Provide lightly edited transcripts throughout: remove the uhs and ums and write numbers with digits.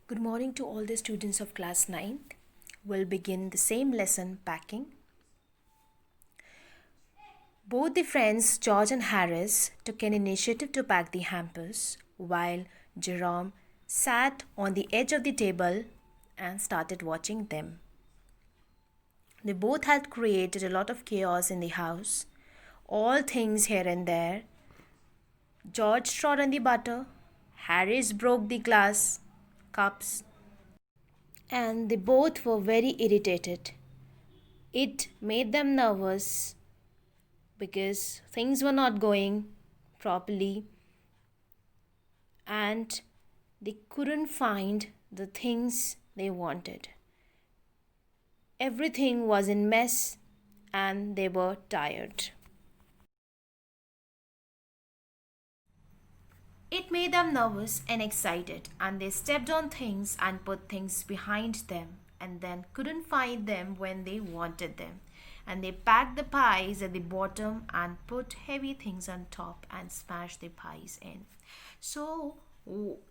Good morning to all the students of class 9th. We'll begin the same lesson, packing. Both the friends, George and Harris, took an initiative to pack the hampers, while Jerome sat on the edge of the table and started watching them. They both had created a lot of chaos in the house, all things here and there. George trod on the butter, Harris broke the glass cups, and they both were very irritated. It made them nervous because things were not going properly and they couldn't find the things they wanted. Everything was in mess and they were tired. It made them nervous and excited, and they stepped on things and put things behind them and then couldn't find them when they wanted them. And they packed the pies at the bottom and put heavy things on top and smashed the pies in. So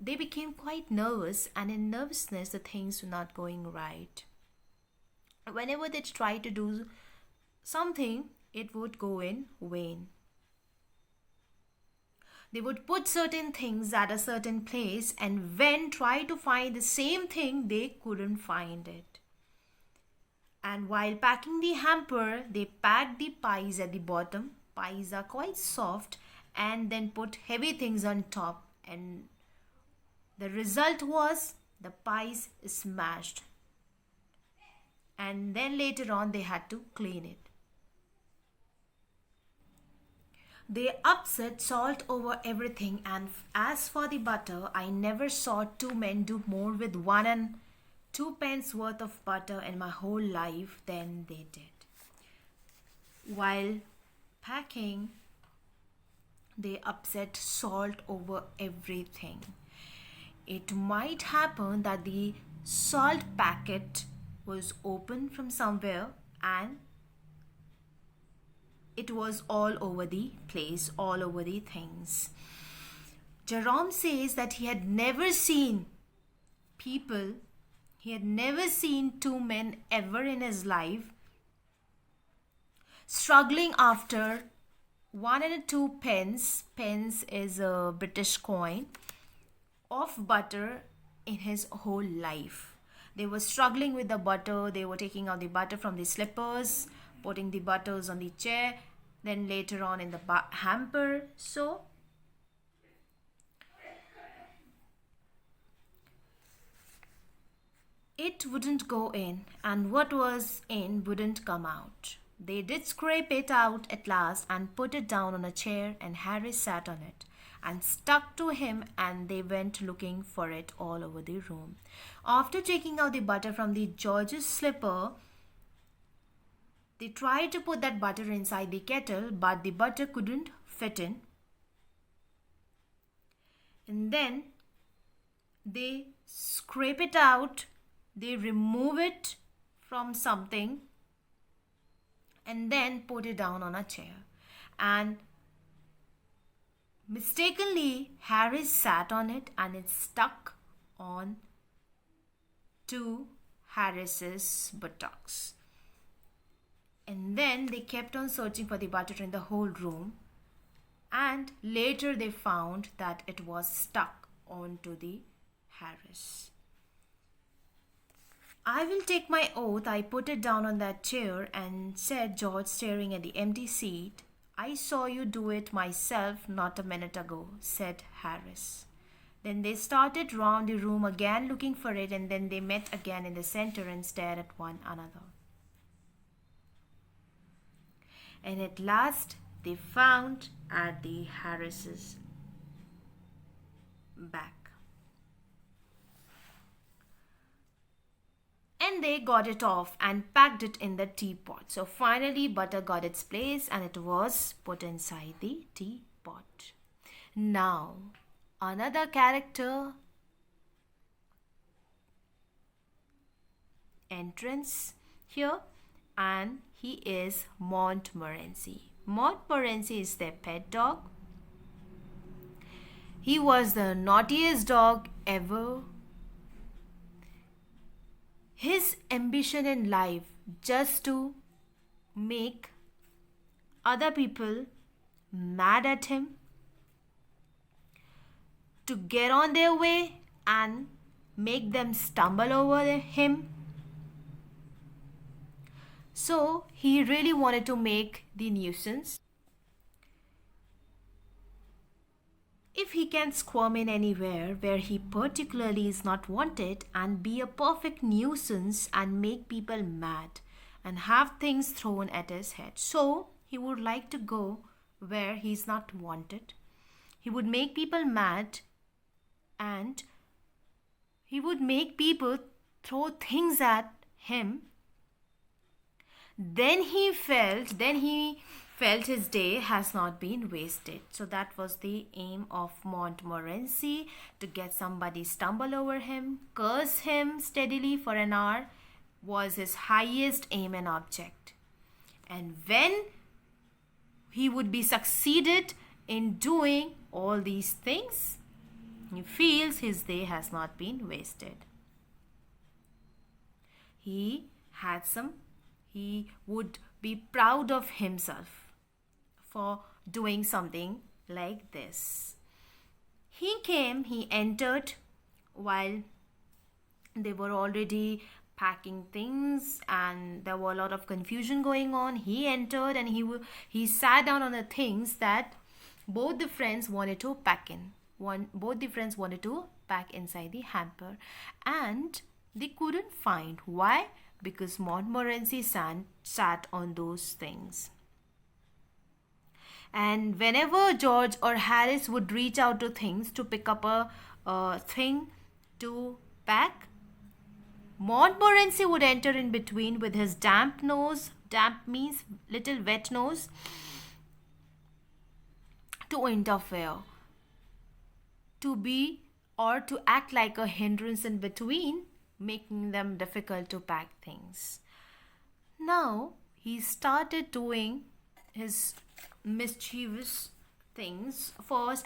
they became quite nervous, and in nervousness, the things were not going right. Whenever they tried to do something, it would go in vain. They would put certain things at a certain place, and when try to find the same thing, they couldn't find it. And while packing the hamper, they packed the pies at the bottom. Pies are quite soft, and then put heavy things on top, and the result was the pies smashed. And then later on they had to clean it. They upset salt over everything, and as for the butter, I never saw two men do more with 1 and 2 pence worth of butter in my whole life than they did. While packing, they upset salt over everything. It might happen that the salt packet was open from somewhere and it was all over the place, all over the things. Jerome says that he had never seen two men ever in his life struggling after 1 and 2 pence. Pence is a British coin of butter in his whole life. They were struggling with the butter. They were taking out the butter from the slippers, putting the butters on the chair, then later on in the hamper. So it wouldn't go in, and what was in wouldn't come out. They did scrape it out at last and put it down on a chair, and Harry sat on it and stuck to him, and they went looking for it all over the room. After taking out the butter from the George's slipper, they tried to put that butter inside the kettle, but the butter couldn't fit in. And then they scrape it out, they remove it from something, and then put it down on a chair. And mistakenly, Harry sat on it and it stuck on to Harris's buttocks. And then they kept on searching for the butter in the whole room, and later they found that it was stuck onto the Harris. I will take my oath, I put it down on that chair, and said George, staring at the empty seat. I saw you do it myself not a minute ago, said Harris. Then they started round the room again looking for it, and then they met again in the center and stared at one another. And at last they found at the Harris's back. And they got it off and packed it in the teapot. So finally butter got its place and it was put inside the teapot. Now another character entrance here, and he is Montmorency. Montmorency is their pet dog. He was the naughtiest dog ever his ambition in life just to make other people mad at him, to get on their way and make them stumble over him. So he really wanted to make the nuisance. If he can squirm in anywhere where he particularly is not wanted and be a perfect nuisance and make people mad and have things thrown at his head. So he would like to go where he's not wanted. He would make people mad and he would make people throw things at him. Then he felt his day has not been wasted. So that was the aim of Montmorency, to get somebody stumble over him, curse him steadily for an hour, was his highest aim and object. And when he would be succeeded in doing all these things, he feels his day has not been wasted. He would be proud of himself for doing something like this. He entered while they were already packing things and there were a lot of confusion going on. He entered and he sat down on the things that both the friends wanted to pack in. Both the friends wanted to pack inside the hamper and they couldn't find. Why? Because Montmorency sat on those things. And whenever George or Harris would reach out to things to pick up a thing to pack, Montmorency would enter in between with his damp nose, damp means little wet nose, to interfere, to act like a hindrance in between, making them difficult to pack things. Now he started doing his mischievous things.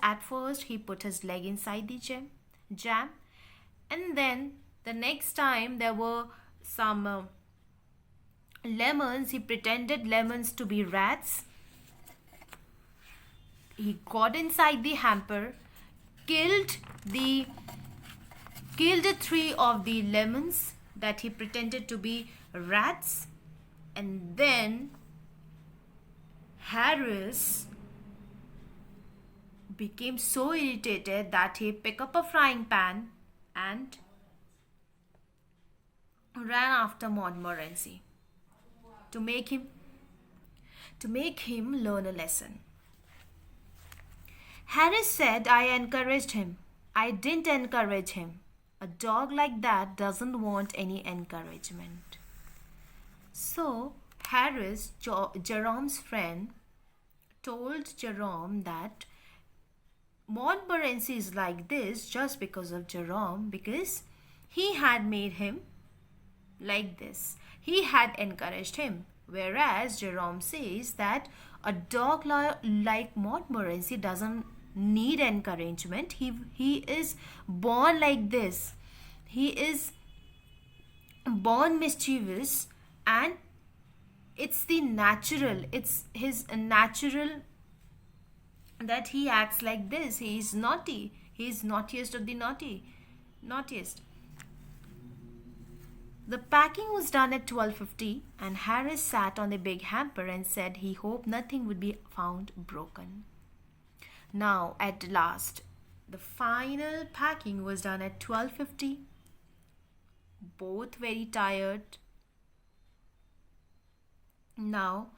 At first he put his leg inside the jam, and then the next time there were some lemons. He pretended lemons to be rats. He got inside the hamper, killed the 3 of the lemons that he pretended to be rats, and then Harris became so irritated that he picked up a frying pan and ran after Montmorency to make him learn a lesson. Harris said, "I encouraged him." "I didn't encourage him. A dog like that doesn't want any encouragement." So Harris, Jerome's friend, told Jerome that Montmorency is like this just because of Jerome, because he had made him like this. He had encouraged him. Whereas Jerome says that a dog like Montmorency doesn't need encouragement. He is born like this. He is born mischievous, and it's his natural that he acts like this. He is naughty. He is naughtiest of the naughtiest. The packing was done at 12:50 and Harris sat on the big hamper and said he hoped nothing would be found broken. Now, at last, the final packing was done at 12:50. Both very tired. Now,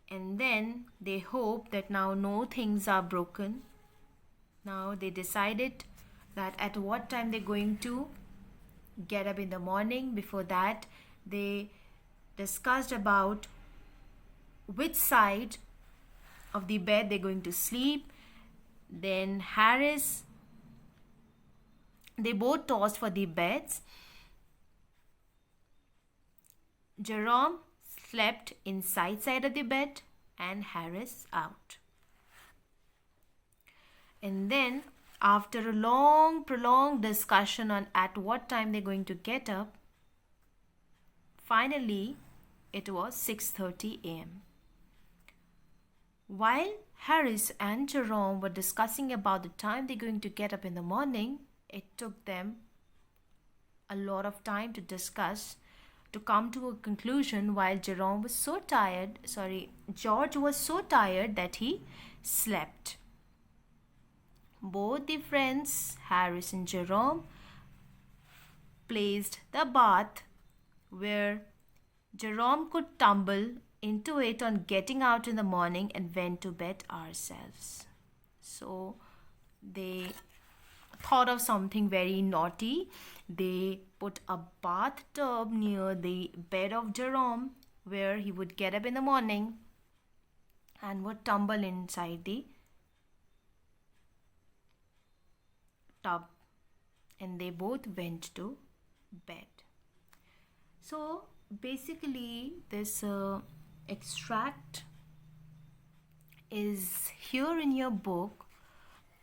and then they hope that now no things are broken. Now they decided that at what time they're going to get up in the morning. Before that, they discussed about which side of the bed they're going to sleep. Then they both tossed for the beds. Jerome slept inside side of the bed and Harris out. And then after a long prolonged discussion on at what time they're going to get up, Finally, it was 6:30 a.m. While Harris and Jerome were discussing about the time they're going to get up in the morning, it took them a lot of time to discuss to come to a conclusion while George was so tired that he slept. Both the friends, Harris and Jerome, placed the bath where Jerome could tumble into it on getting out in the morning and went to bed ourselves. So they thought of something very naughty. They put a bathtub near the bed of Jerome where he would get up in the morning and would tumble inside the tub, and they both went to bed. So basically, this extract is here in your book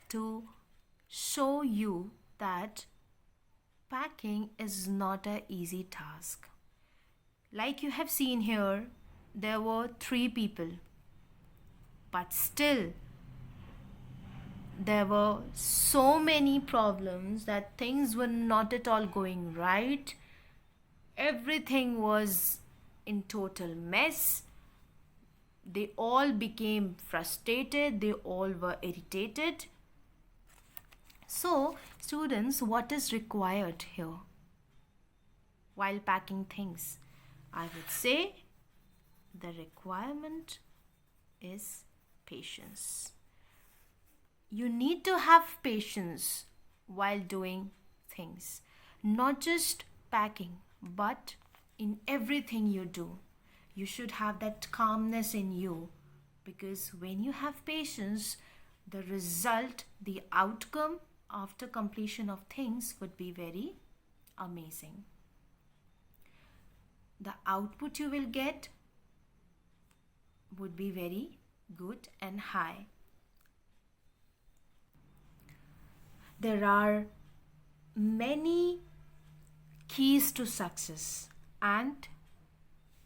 to show you that packing is not an easy task. Like you have seen here, there were 3 people, but still there were so many problems that things were not at all going right. Everything was in total mess. They all became frustrated, they all were irritated. So, students, what is required here while packing things? I would say the requirement is patience. You need to have patience while doing things, not just packing, but in everything you do. You should have that calmness in you, because when you have patience, the result, the outcome after completion of things would be very amazing. The output you will get would be very good and high. There are many keys to success, and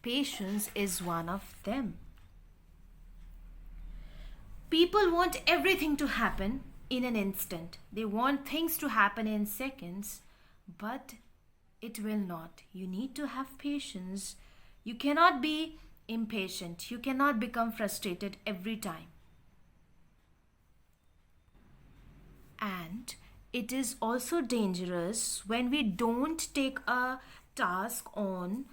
patience is one of them. People want everything to happen in an instant. They want things to happen in seconds, but it will not. You need to have patience. You cannot be impatient. You cannot become frustrated every time. And it is also dangerous when we don't take a task on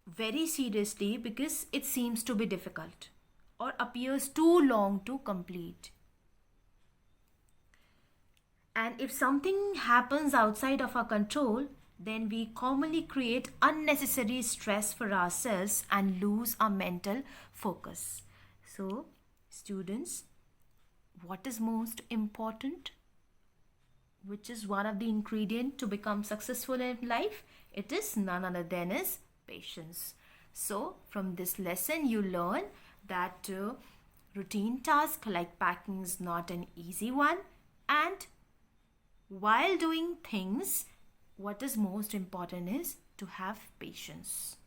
very seriously because it seems to be difficult or appears too long to complete. And if something happens outside of our control, then we commonly create unnecessary stress for ourselves and lose our mental focus. So, students, what is most important? Which is one of the ingredients to become successful in life? It is none other than is patience. So from this lesson you learn that routine task like packing is not an easy one, and while doing things, what is most important is to have patience.